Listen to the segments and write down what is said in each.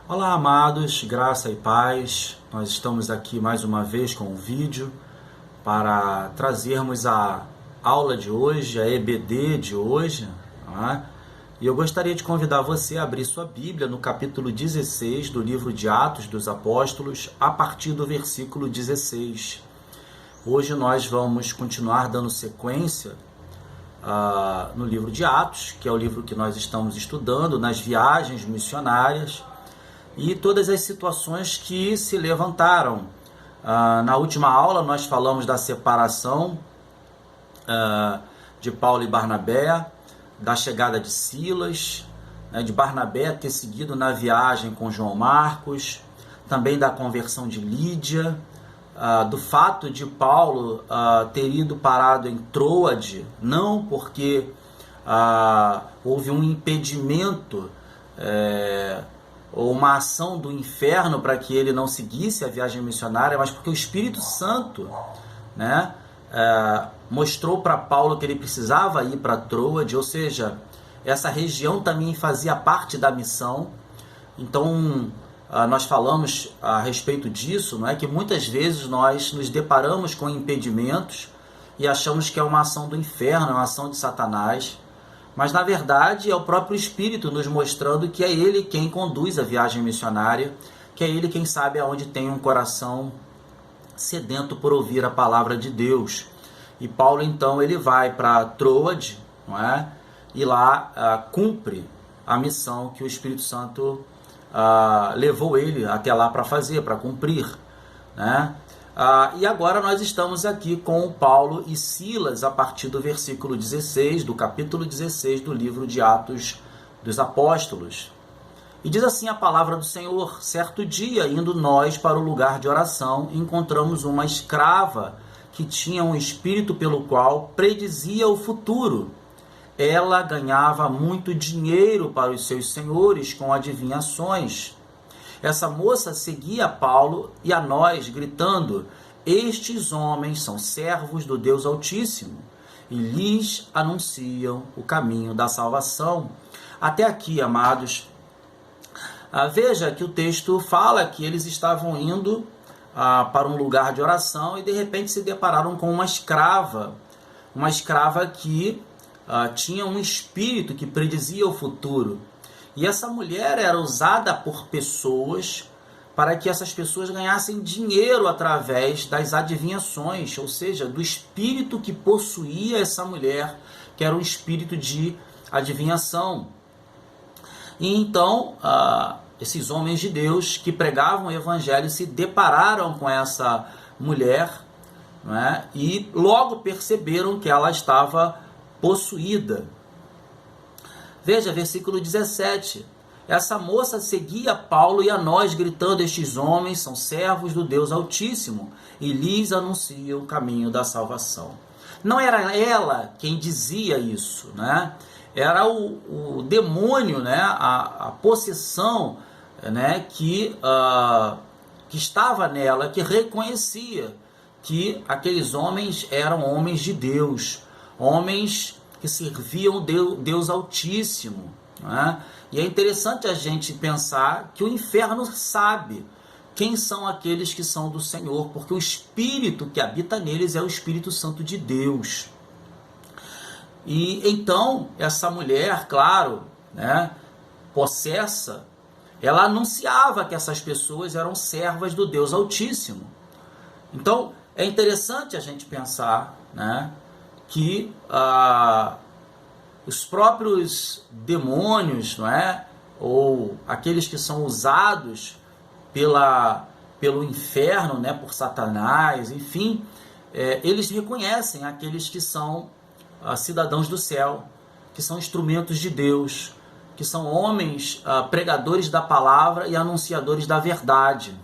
Olá, amados, graça e paz. Nós estamos aqui mais uma vez com um vídeo para trazermos a aula de hoje, a EBD de hoje, não é? E eu gostaria de convidar você a abrir sua Bíblia no capítulo 16 do livro de Atos dos Apóstolos, a partir do versículo 16. Hoje nós vamos continuar dando sequência no livro de Atos, que é o livro que nós estamos estudando, nas viagens missionárias, e todas as situações que se levantaram. Na última aula nós falamos da separação de Paulo e Barnabé, da chegada de Silas, de Barnabé ter seguido na viagem com João Marcos, também da conversão de Lídia, do fato de Paulo ter ido parado em Troade, não porque houve um impedimento ou uma ação do inferno para que ele não seguisse a viagem missionária, mas porque o Espírito Santo, mostrou para Paulo que ele precisava ir para Troade, ou seja, essa região também fazia parte da missão. Então, nós falamos a respeito disso, não é? Que muitas vezes nós nos deparamos com impedimentos e achamos que é uma ação do inferno, é uma ação de Satanás. Mas, na verdade, é o próprio Espírito nos mostrando que é Ele quem conduz a viagem missionária, que é Ele quem sabe aonde tem um coração sedento por ouvir a palavra de Deus. E Paulo, então, ele vai para Troade, não é? E lá cumpre a missão que o Espírito Santo levou ele até lá para fazer, para cumprir, né? E agora nós estamos aqui com Paulo e Silas a partir do versículo 16, do capítulo 16 do livro de Atos dos Apóstolos. E diz assim a palavra do Senhor: certo dia, indo nós para o lugar de oração, encontramos uma escrava que tinha um espírito pelo qual predizia o futuro. Ela ganhava muito dinheiro para os seus senhores com adivinhações. Essa moça seguia a Paulo e a nós, gritando: estes homens são servos do Deus Altíssimo e lhes anunciam o caminho da salvação. Até aqui, amados, veja que o texto fala que eles estavam indo para um lugar de oração e de repente se depararam com uma escrava que tinha um espírito que predizia o futuro. E essa mulher era usada por pessoas para que essas pessoas ganhassem dinheiro através das adivinhações, ou seja, do espírito que possuía essa mulher, que era um espírito de adivinhação. E então, esses homens de Deus que pregavam o evangelho se depararam com essa mulher, e logo perceberam que ela estava possuída. Veja, versículo 17. Essa moça seguia Paulo e a nós, gritando: estes homens são servos do Deus Altíssimo e lhes anunciam o caminho da salvação. Não era ela quem dizia isso, Era o demônio, a possessão, que estava nela, que reconhecia que aqueles homens eram homens de Deus, homens que serviam Deus Altíssimo. E é interessante a gente pensar que o inferno sabe quem são aqueles que são do Senhor, porque o Espírito que habita neles é o Espírito Santo de Deus. E então, essa mulher, claro, possessa, ela anunciava que essas pessoas eram servas do Deus Altíssimo. Então, é interessante a gente pensar, que os próprios demônios, ou aqueles que são usados pelo inferno, por Satanás, enfim, eles reconhecem aqueles que são cidadãos do céu, que são instrumentos de Deus, que são homens pregadores da palavra e anunciadores da verdade.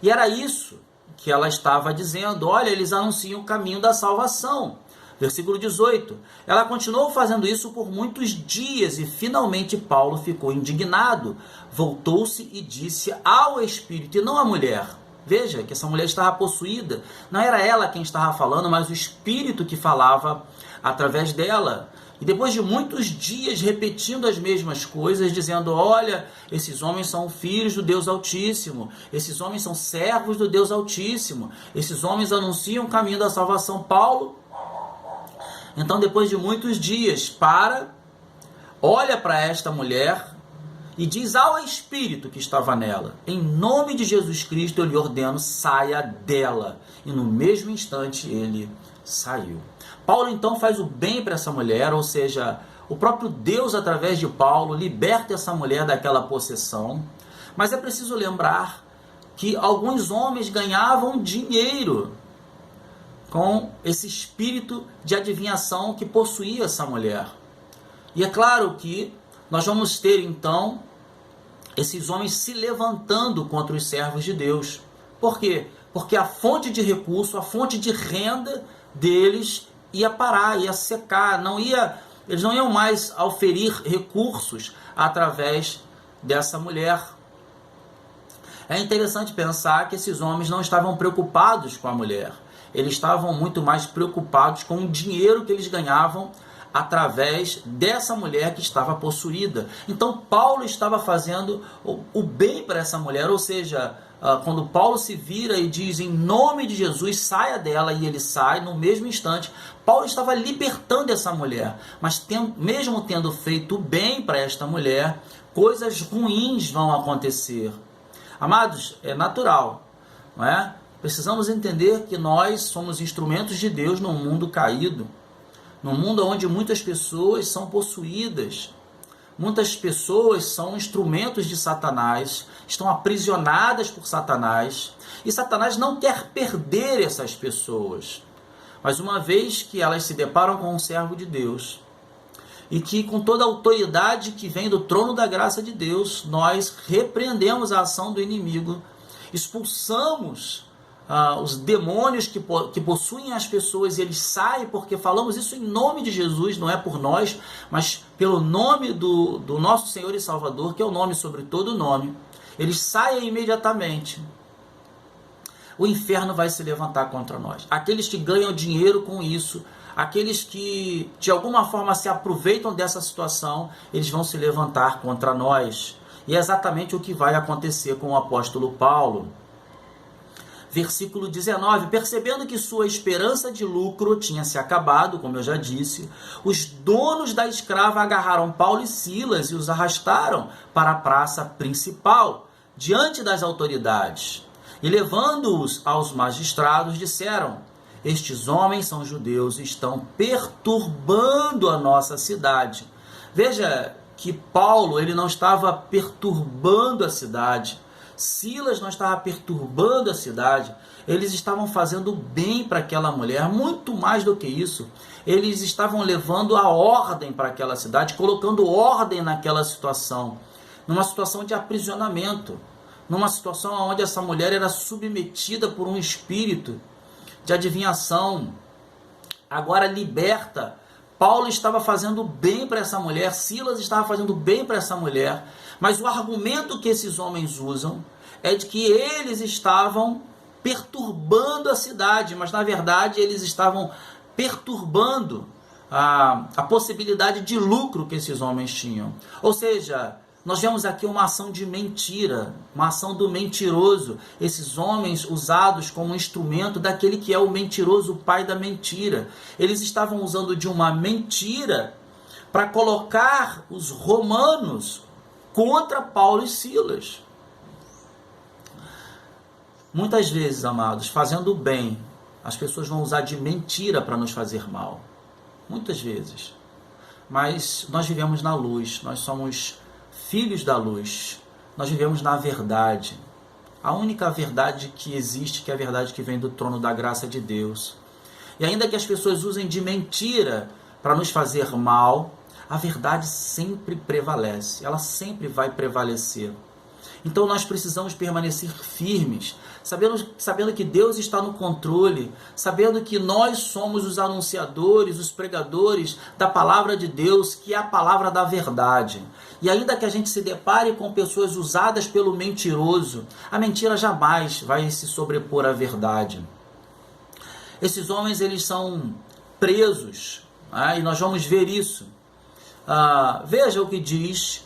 E era isso que ela estava dizendo: olha, eles anunciam o caminho da salvação. Versículo 18. Ela continuou fazendo isso por muitos dias e finalmente Paulo ficou indignado. Voltou-se e disse ao Espírito, e não à mulher. Veja que essa mulher estava possuída. Não era ela quem estava falando, mas o Espírito que falava através dela. E depois de muitos dias repetindo as mesmas coisas, dizendo: olha, esses homens são filhos do Deus Altíssimo, esses homens são servos do Deus Altíssimo, esses homens anunciam o caminho da salvação. Paulo, então, depois de muitos dias, olha para esta mulher e diz ao espírito que estava nela: em nome de Jesus Cristo eu lhe ordeno, saia dela. E no mesmo instante ele saiu. Paulo então faz o bem para essa mulher, ou seja, o próprio Deus, através de Paulo, liberta essa mulher daquela possessão. Mas é preciso lembrar que alguns homens ganhavam dinheiro com esse espírito de adivinhação que possuía essa mulher. E é claro que nós vamos ter então esses homens se levantando contra os servos de Deus. Por quê? Porque a fonte de recurso, a fonte de renda deles ia parar, ia secar, eles não iam mais oferir recursos através dessa mulher. É interessante pensar que esses homens não estavam preocupados com a mulher, eles estavam muito mais preocupados com o dinheiro que eles ganhavam através dessa mulher que estava possuída. Então Paulo estava fazendo o bem para essa mulher, ou seja, quando Paulo se vira e diz em nome de Jesus, saia dela, e ele sai, no mesmo instante, Paulo estava libertando essa mulher. Mas mesmo tendo feito o bem para esta mulher, coisas ruins vão acontecer. Amados, é natural, não é? Precisamos entender que nós somos instrumentos de Deus num mundo caído, num mundo onde muitas pessoas são possuídas, muitas pessoas são instrumentos de Satanás, estão aprisionadas por Satanás, e Satanás não quer perder essas pessoas. Mas uma vez que elas se deparam com um servo de Deus, e que com toda a autoridade que vem do trono da graça de Deus, nós repreendemos a ação do inimigo, expulsamos os demônios que possuem as pessoas, e eles saem, porque falamos isso em nome de Jesus, não é por nós, mas pelo nome do nosso Senhor e Salvador, que é o nome sobre todo nome. Eles saem imediatamente. O inferno vai se levantar contra nós. Aqueles que ganham dinheiro com isso, aqueles que de alguma forma se aproveitam dessa situação, eles vão se levantar contra nós. E é exatamente o que vai acontecer com o apóstolo Paulo. Versículo 19, percebendo que sua esperança de lucro tinha se acabado, como eu já disse, os donos da escrava agarraram Paulo e Silas e os arrastaram para a praça principal, diante das autoridades. E levando-os aos magistrados, disseram: estes homens são judeus e estão perturbando a nossa cidade. Veja que Paulo, ele não estava perturbando a cidade, Silas não estava perturbando a cidade, eles estavam fazendo bem para aquela mulher, muito mais do que isso, eles estavam levando a ordem para aquela cidade, colocando ordem naquela situação, numa situação de aprisionamento, numa situação onde essa mulher era submetida por um espírito de adivinhação, agora liberta. Paulo estava fazendo bem para essa mulher, Silas estava fazendo bem para essa mulher, mas o argumento que esses homens usam é de que eles estavam perturbando a cidade, mas na verdade eles estavam perturbando a possibilidade de lucro que esses homens tinham. Ou seja, nós vemos aqui uma ação de mentira, uma ação do mentiroso, esses homens usados como instrumento daquele que é o mentiroso, o pai da mentira. Eles estavam usando de uma mentira para colocar os romanos contra Paulo e Silas. Muitas vezes, amados, fazendo o bem, as pessoas vão usar de mentira para nos fazer mal. Muitas vezes. Mas nós vivemos na luz, nós somos filhos da luz, nós vivemos na verdade. A única verdade que existe, que é a verdade que vem do trono da graça de Deus. E ainda que as pessoas usem de mentira para nos fazer mal, a verdade sempre prevalece, ela sempre vai prevalecer. Então nós precisamos permanecer firmes, sabendo que Deus está no controle, sabendo que nós somos os anunciadores, os pregadores da palavra de Deus, que é a palavra da verdade. E ainda que a gente se depare com pessoas usadas pelo mentiroso, a mentira jamais vai se sobrepor à verdade. Esses homens, eles são presos E nós vamos ver isso. Veja o que diz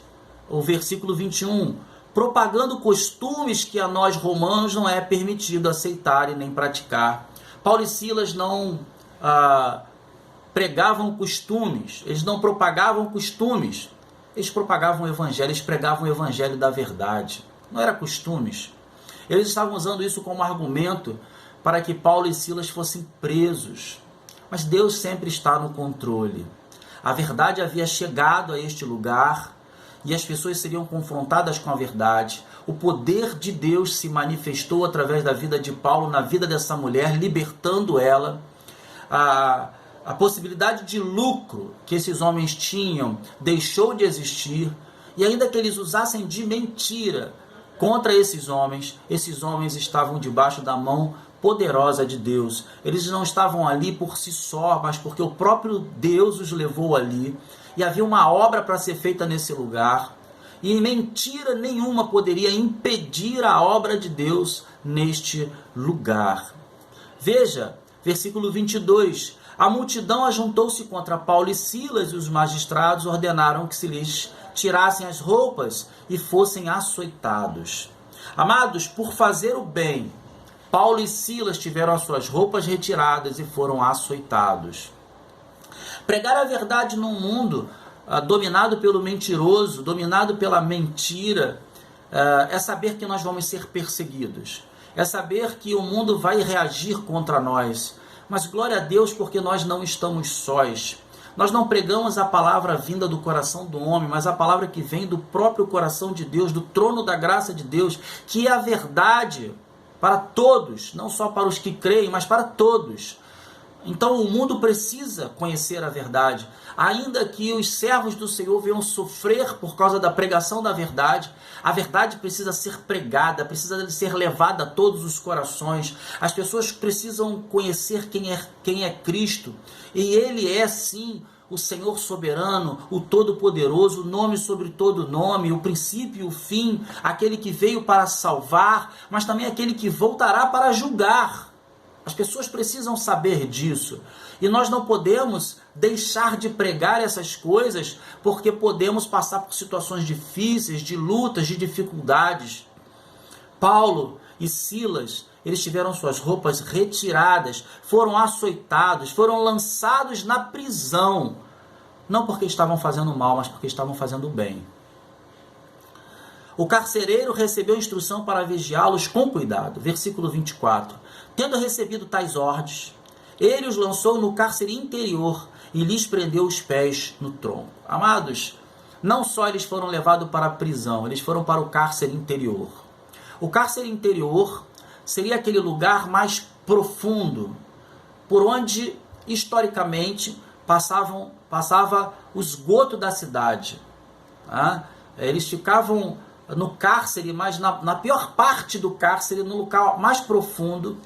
o versículo 21. Propagando costumes que a nós romanos não é permitido aceitar e nem praticar. Paulo e Silas não pregavam costumes, eles não propagavam costumes, eles propagavam o evangelho, eles pregavam o evangelho da verdade, não era costumes. Eles estavam usando isso como argumento para que Paulo e Silas fossem presos, mas Deus sempre está no controle. A verdade havia chegado a este lugar e as pessoas seriam confrontadas com a verdade. O poder de Deus se manifestou através da vida de Paulo, na vida dessa mulher, libertando ela. A possibilidade de lucro que esses homens tinham deixou de existir, e ainda que eles usassem de mentira contra esses homens estavam debaixo da mão poderosa de Deus. Eles não estavam ali por si só, mas porque o próprio Deus os levou ali, e havia uma obra para ser feita nesse lugar, e mentira nenhuma poderia impedir a obra de Deus neste lugar. Veja, versículo 22, a multidão ajuntou-se contra Paulo e Silas, e os magistrados ordenaram que se lhes tirassem as roupas e fossem açoitados. Amados, por fazer o bem, Paulo e Silas tiveram as suas roupas retiradas e foram açoitados. Pregar a verdade num mundo dominado pelo mentiroso, dominado pela mentira, é saber que nós vamos ser perseguidos, é saber que o mundo vai reagir contra nós, mas glória a Deus porque nós não estamos sós. Nós não pregamos a palavra vinda do coração do homem, mas a palavra que vem do próprio coração de Deus, do trono da graça de Deus, que é a verdade para todos, não só para os que creem, mas para todos. Então o mundo precisa conhecer a verdade. Ainda que os servos do Senhor venham sofrer por causa da pregação da verdade, a verdade precisa ser pregada, precisa ser levada a todos os corações. As pessoas precisam conhecer quem é Cristo. E Ele é sim o Senhor soberano, o Todo-Poderoso, o nome sobre todo nome, o princípio e o fim, aquele que veio para salvar, mas também aquele que voltará para julgar. As pessoas precisam saber disso. E nós não podemos deixar de pregar essas coisas porque podemos passar por situações difíceis, de lutas, de dificuldades. Paulo e Silas, eles tiveram suas roupas retiradas, foram açoitados, foram lançados na prisão. Não porque estavam fazendo mal, mas porque estavam fazendo bem. O carcereiro recebeu instrução para vigiá-los com cuidado. Versículo 24. Tendo recebido tais ordens, ele os lançou no cárcere interior e lhes prendeu os pés no tronco. Amados, não só eles foram levados para a prisão, eles foram para o cárcere interior. O cárcere interior seria aquele lugar mais profundo, por onde, historicamente, passava o esgoto da cidade. Eles ficavam no cárcere, mas na pior parte do cárcere, no local mais profundo.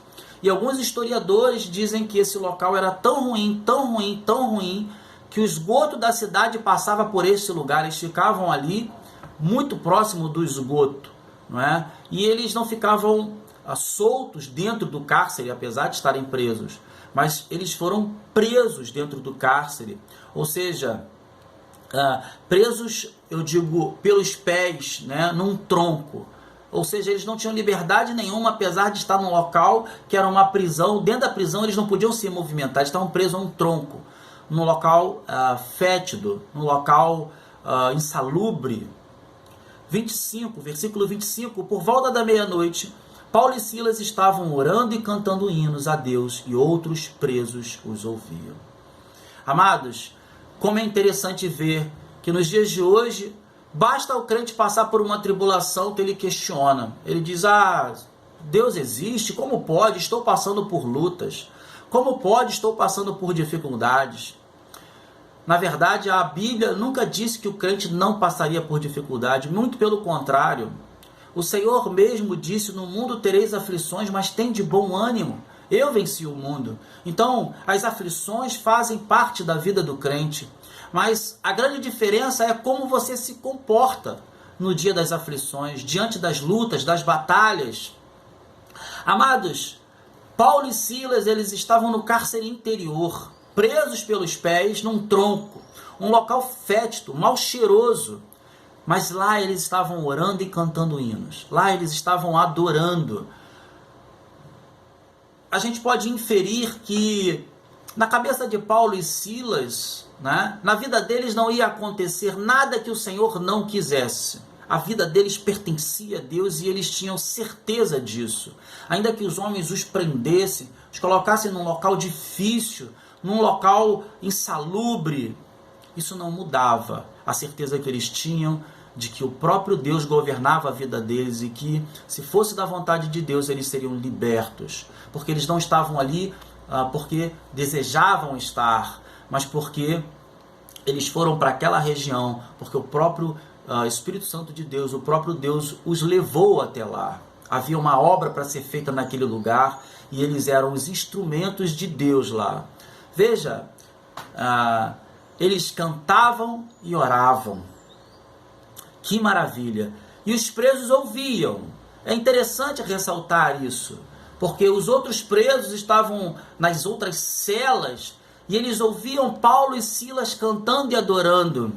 E alguns historiadores dizem que esse local era tão ruim, tão ruim, tão ruim, que o esgoto da cidade passava por esse lugar. Eles ficavam ali, muito próximo do esgoto, não é? E eles não ficavam soltos dentro do cárcere, apesar de estarem presos, mas eles foram presos dentro do cárcere, ou seja, presos, eu digo, pelos pés, né, num tronco. Ou seja, eles não tinham liberdade nenhuma, apesar de estar num local que era uma prisão. Dentro da prisão eles não podiam se movimentar, eles estavam presos a um tronco, num local fétido, num local insalubre. 25, versículo 25, por volta da meia-noite, Paulo e Silas estavam orando e cantando hinos a Deus, e outros presos os ouviam. Amados, como é interessante ver que nos dias de hoje, basta o crente passar por uma tribulação que ele questiona. Ele diz, Deus existe? Como pode? Estou passando por lutas. Como pode? Estou passando por dificuldades. Na verdade, a Bíblia nunca disse que o crente não passaria por dificuldade. Muito pelo contrário. O Senhor mesmo disse, no mundo tereis aflições, mas tende bom ânimo. Eu venci o mundo. Então, as aflições fazem parte da vida do crente. Mas a grande diferença é como você se comporta no dia das aflições, diante das lutas, das batalhas. Amados, Paulo e Silas, eles estavam no cárcere interior. presos pelos pés num tronco, um local fétido, mal cheiroso. Mas lá eles estavam orando e cantando hinos. Lá eles estavam adorando. A gente pode inferir que na cabeça de Paulo e Silas, né, na vida deles não ia acontecer nada que o Senhor não quisesse. A vida deles pertencia a Deus e eles tinham certeza disso. Ainda que os homens os prendessem, os colocassem num local difícil, num local insalubre, isso não mudava a certeza que eles tinham de que o próprio Deus governava a vida deles e que, se fosse da vontade de Deus, eles seriam libertos. Porque eles não estavam ali porque desejavam estar, mas porque eles foram para aquela região, porque o próprio Espírito Santo de Deus, o próprio Deus os levou até lá. Havia uma obra para ser feita naquele lugar e eles eram os instrumentos de Deus lá. Veja, eles cantavam e oravam. Que maravilha! E os presos ouviam. É interessante ressaltar isso, porque os outros presos estavam nas outras celas e eles ouviam Paulo e Silas cantando e adorando.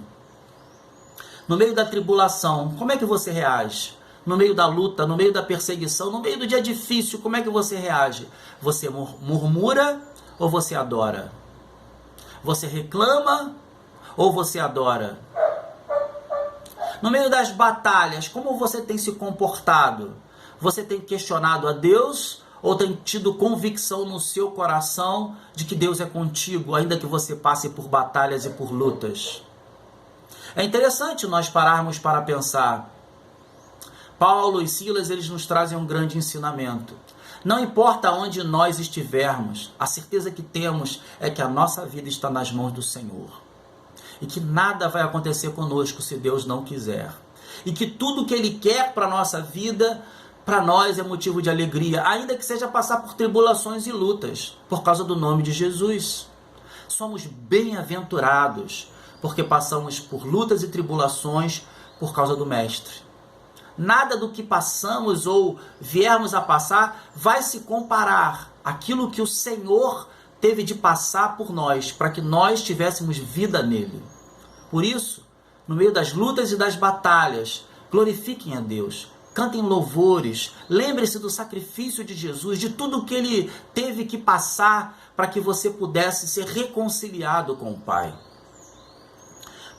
No meio da tribulação, como é que você reage? No meio da luta, no meio da perseguição, no meio do dia difícil, como é que você reage? Você murmura ou você adora? Você reclama ou você adora? No meio das batalhas, como você tem se comportado? Você tem questionado a Deus ou tem tido convicção no seu coração de que Deus é contigo, ainda que você passe por batalhas e por lutas? É interessante nós pararmos para pensar. Paulo e Silas, eles nos trazem um grande ensinamento. Não importa onde nós estivermos, a certeza que temos é que a nossa vida está nas mãos do Senhor. E que nada vai acontecer conosco se Deus não quiser. E que tudo que Ele quer para a nossa vida, para nós é motivo de alegria, ainda que seja passar por tribulações e lutas, por causa do nome de Jesus. Somos bem-aventurados, porque passamos por lutas e tribulações por causa do Mestre. Nada do que passamos ou viermos a passar vai se comparar àquilo que o Senhor teve de passar por nós, para que nós tivéssemos vida nele. Por isso, no meio das lutas e das batalhas, glorifiquem a Deus, cantem louvores, lembre-se do sacrifício de Jesus, de tudo que ele teve que passar para que você pudesse ser reconciliado com o Pai.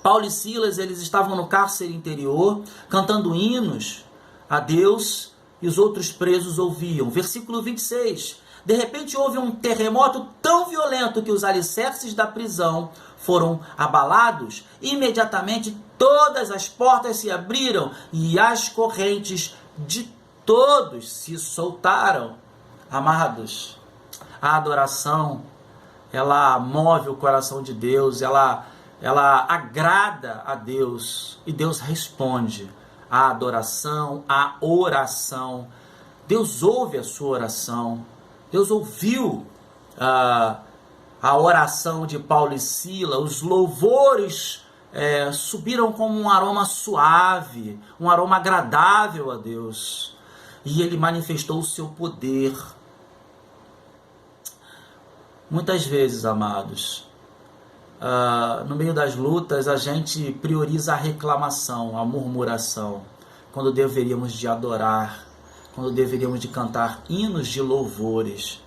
Paulo e Silas, eles estavam no cárcere interior, cantando hinos a Deus, e os outros presos ouviam. Versículo 26. De repente houve um terremoto tão violento que os alicerces da prisão foram abalados. Imediatamente todas as portas se abriram e as correntes de todos se soltaram. Amados, a adoração, ela move o coração de Deus, ela agrada a Deus e Deus responde à adoração, à oração. Deus ouve a sua oração. Deus ouviu a oração de Paulo e Silas, os louvores subiram como um aroma suave, um aroma agradável a Deus. E ele manifestou o seu poder. Muitas vezes, amados, no meio das lutas, a gente prioriza a reclamação, a murmuração, quando deveríamos de adorar, quando deveríamos de cantar hinos de louvores.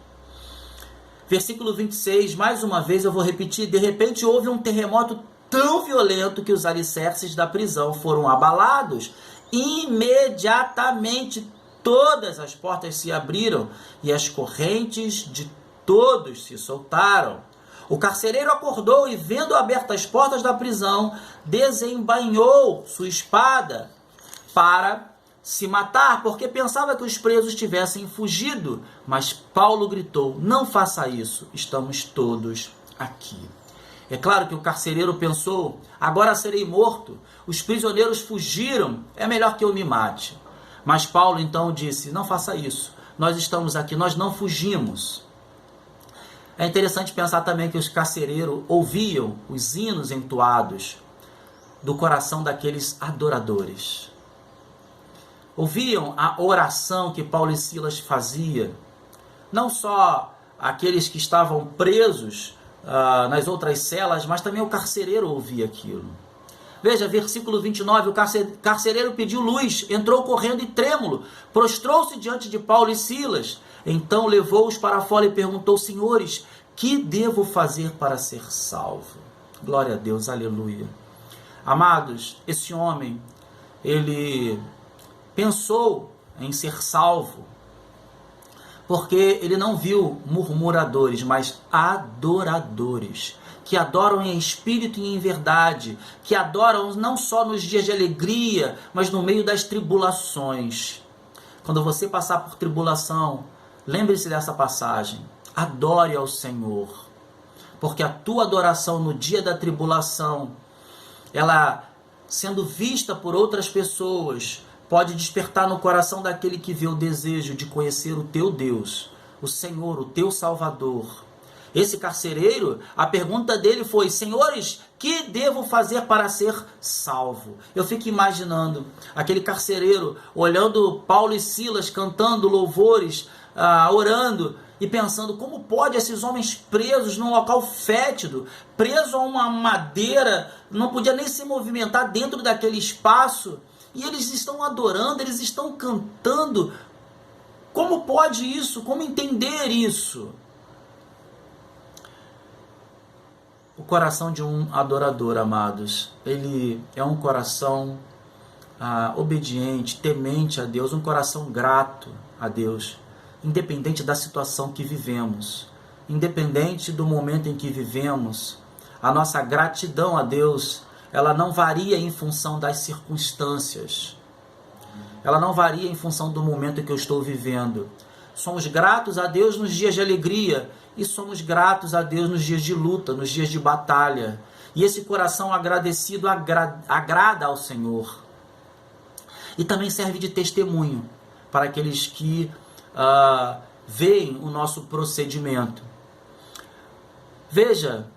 Versículo 26, mais uma vez eu vou repetir. De repente houve um terremoto tão violento que os alicerces da prisão foram abalados. Imediatamente todas as portas se abriram e as correntes de todos se soltaram. O carcereiro acordou e, vendo abertas as portas da prisão, desembainhou sua espada para se matar, porque pensava que os presos tivessem fugido. Mas Paulo gritou: não faça isso, estamos todos aqui. É claro que o carcereiro pensou: agora serei morto, os prisioneiros fugiram, é melhor que eu me mate. Mas Paulo então disse: não faça isso, nós estamos aqui, nós não fugimos. É interessante pensar também que os carcereiros ouviam os hinos entoados do coração daqueles adoradores. Ouviam a oração que Paulo e Silas faziam. Não só aqueles que estavam presos nas outras celas, mas também o carcereiro ouvia aquilo. Veja, versículo 29, o carcereiro pediu luz, entrou correndo e trêmulo, prostrou-se diante de Paulo e Silas. Então levou-os para fora e perguntou: senhores, que devo fazer para ser salvo? Glória a Deus, aleluia. Amados, esse homem, ele pensou em ser salvo, porque ele não viu murmuradores, mas adoradores, que adoram em espírito e em verdade, que adoram não só nos dias de alegria, mas no meio das tribulações. Quando você passar por tribulação, lembre-se dessa passagem: adore ao Senhor, porque a tua adoração no dia da tribulação, ela sendo vista por outras pessoas, pode despertar no coração daquele que vê o desejo de conhecer o teu Deus, o Senhor, o teu Salvador. Esse carcereiro, a pergunta dele foi: senhores, que devo fazer para ser salvo? Eu fico imaginando aquele carcereiro olhando Paulo e Silas cantando louvores, orando, e pensando: como pode esses homens presos num local fétido, presos a uma madeira, não podia nem se movimentar dentro daquele espaço, e eles estão adorando, eles estão cantando. Como pode isso? Como entender isso? O coração de um adorador, amados, ele é um coração obediente, temente a Deus, um coração grato a Deus, independente da situação que vivemos, independente do momento em que vivemos. A nossa gratidão a Deus, ela não varia em função das circunstâncias, ela não varia em função do momento que eu estou vivendo. Somos gratos a Deus nos dias de alegria e somos gratos a Deus nos dias de luta, nos dias de batalha. E esse coração agradecido agrada ao Senhor. E também serve de testemunho para aqueles que veem o nosso procedimento. Veja,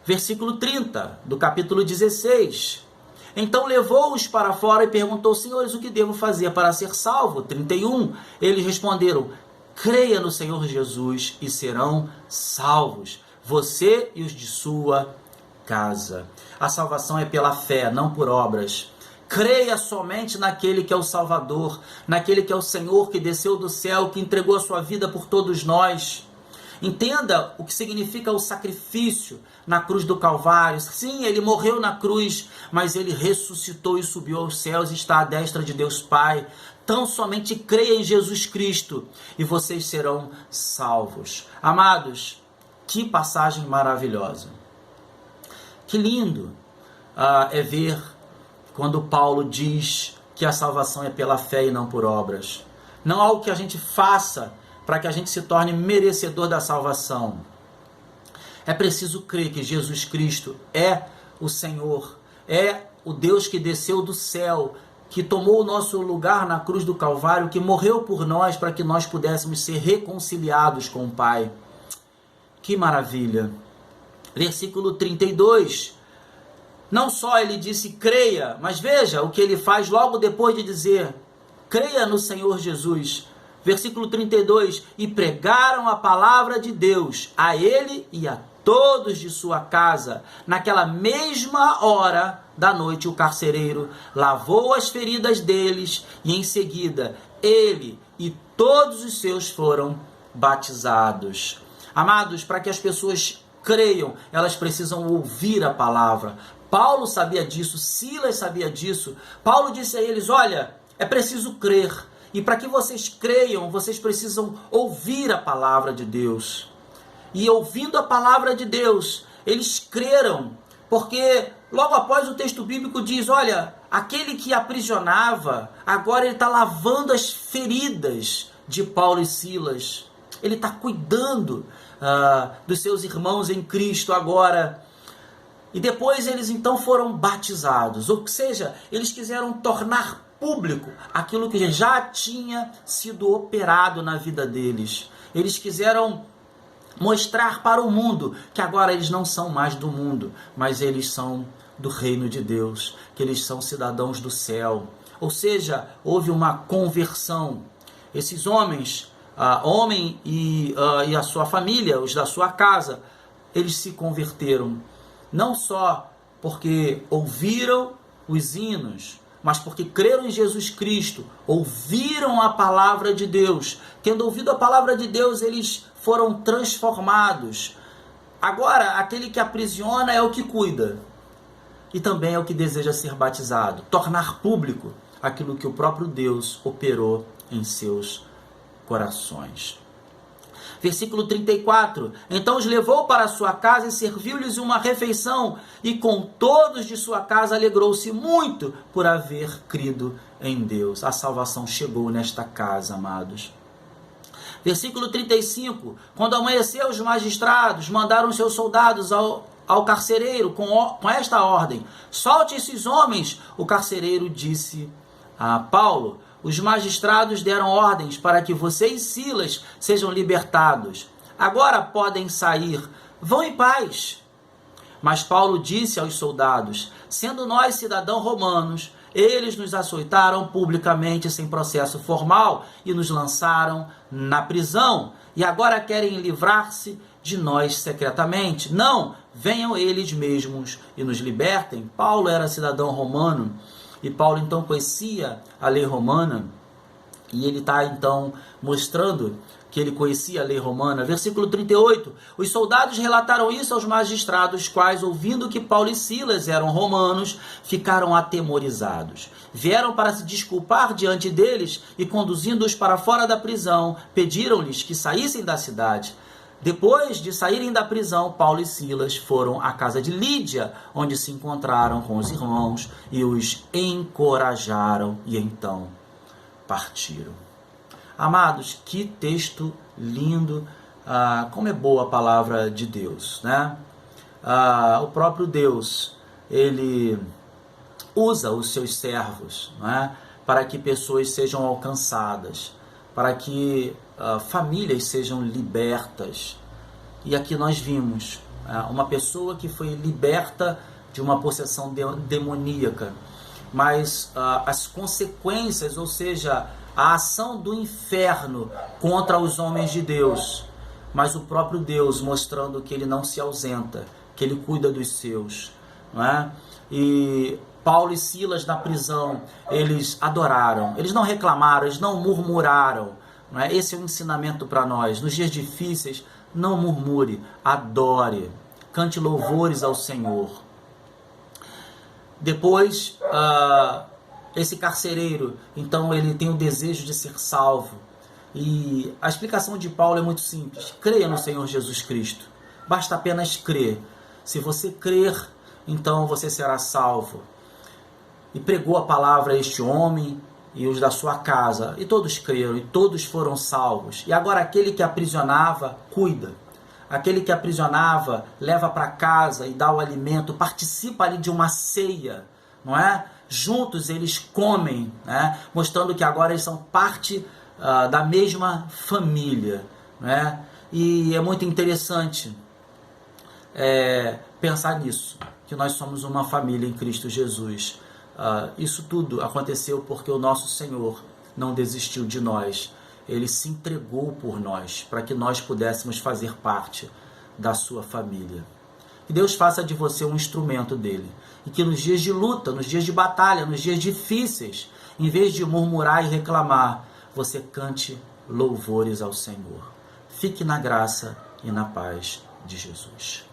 versículo 30 do capítulo 16. Então levou-os para fora e perguntou: senhores, o que devo fazer para ser salvo? 31. Eles responderam: creia no Senhor Jesus e serão salvos, você e os de sua casa. A salvação é pela fé, não por obras. Creia somente naquele que é o Salvador, naquele que é o Senhor que desceu do céu, que entregou a sua vida por todos nós. Entenda o que significa o sacrifício na cruz do Calvário. Sim, ele morreu na cruz, mas ele ressuscitou e subiu aos céus e está à destra de Deus Pai. Tão somente creia em Jesus Cristo e vocês serão salvos. Amados, que passagem maravilhosa. Que lindo é ver quando Paulo diz que a salvação é pela fé e não por obras. Não algo que a gente faça para que a gente se torne merecedor da salvação. É preciso crer que Jesus Cristo é o Senhor, é o Deus que desceu do céu, que tomou o nosso lugar na cruz do Calvário, que morreu por nós para que nós pudéssemos ser reconciliados com o Pai. Que maravilha! Versículo 32. Não só ele disse creia, mas veja o que ele faz logo depois de dizer: creia no Senhor Jesus. Versículo 32, e pregaram a palavra de Deus a ele e a todos de sua casa. Naquela mesma hora da noite, o carcereiro lavou as feridas deles e em seguida ele e todos os seus foram batizados. Amados, para que as pessoas creiam, elas precisam ouvir a palavra. Paulo sabia disso, Silas sabia disso. Paulo disse a eles: olha, é preciso crer. E para que vocês creiam, vocês precisam ouvir a palavra de Deus. E ouvindo a palavra de Deus, eles creram. Porque logo após o texto bíblico diz: olha, aquele que aprisionava, agora ele está lavando as feridas de Paulo e Silas. Ele está cuidando dos seus irmãos em Cristo agora. E depois eles então foram batizados. Ou seja, eles quiseram tornar público aquilo que já tinha sido operado na vida deles. Eles quiseram mostrar para o mundo que agora eles não são mais do mundo, mas eles são do reino de Deus, que eles são cidadãos do céu. Ou seja, houve uma conversão. Esses homens homem e a sua família, os da sua casa, eles se converteram, não só porque ouviram os hinos, mas porque creram em Jesus Cristo, ouviram a palavra de Deus. Tendo ouvido a palavra de Deus, eles foram transformados. Agora, aquele que aprisiona é o que cuida, e também é o que deseja ser batizado, tornar público aquilo que o próprio Deus operou em seus corações. Versículo 34, então os levou para a sua casa e serviu-lhes uma refeição, e com todos de sua casa alegrou-se muito por haver crido em Deus. A salvação chegou nesta casa, amados. Versículo 35, quando amanheceu, os magistrados mandaram seus soldados ao carcereiro com esta ordem: solte esses homens. O carcereiro disse a Paulo: os magistrados deram ordens para que você e Silas sejam libertados. Agora podem sair. Vão em paz. Mas Paulo disse aos soldados: sendo nós cidadãos romanos, eles nos açoitaram publicamente sem processo formal e nos lançaram na prisão. E agora querem livrar-se de nós secretamente. Não, venham eles mesmos e nos libertem. Paulo era cidadão romano. E Paulo então conhecia a lei romana, e ele está então mostrando que ele conhecia a lei romana. Versículo 38, os soldados relataram isso aos magistrados, quais, ouvindo que Paulo e Silas eram romanos, ficaram atemorizados. Vieram para se desculpar diante deles e, conduzindo-os para fora da prisão, pediram-lhes que saíssem da cidade. Depois de saírem da prisão, Paulo e Silas foram à casa de Lídia, onde se encontraram com os irmãos e os encorajaram, e então partiram. Amados, que texto lindo, como é boa a palavra de Deus, né? O próprio Deus, ele usa os seus servos, né, para que pessoas sejam alcançadas, para que famílias sejam libertas. E aqui nós vimos uma pessoa que foi liberta de uma possessão demoníaca, mas as consequências, ou seja, a ação do inferno contra os homens de Deus, mas o próprio Deus mostrando que ele não se ausenta, que ele cuida dos seus, não é? E Paulo e Silas na prisão, eles adoraram, eles não reclamaram, eles não murmuraram. Não é? Esse é um ensinamento para nós. Nos dias difíceis, não murmure, adore, cante louvores ao Senhor. Depois, esse carcereiro, então ele tem o desejo de ser salvo. E a explicação de Paulo é muito simples. Creia no Senhor Jesus Cristo. Basta apenas crer. Se você crer, então você será salvo. E pregou a palavra a este homem e os da sua casa, e todos creram, e todos foram salvos. E agora aquele que aprisionava, cuida. Aquele que aprisionava, leva para casa e dá o alimento, participa ali de uma ceia, não é? Juntos eles comem, né? Mostrando que agora eles são parte da mesma família, né? E é muito interessante pensar nisso, que nós somos uma família em Cristo Jesus. Isso tudo aconteceu porque o nosso Senhor não desistiu de nós. Ele se entregou por nós, para que nós pudéssemos fazer parte da sua família. Que Deus faça de você um instrumento dele. E que nos dias de luta, nos dias de batalha, nos dias difíceis, em vez de murmurar e reclamar, você cante louvores ao Senhor. Fique na graça e na paz de Jesus.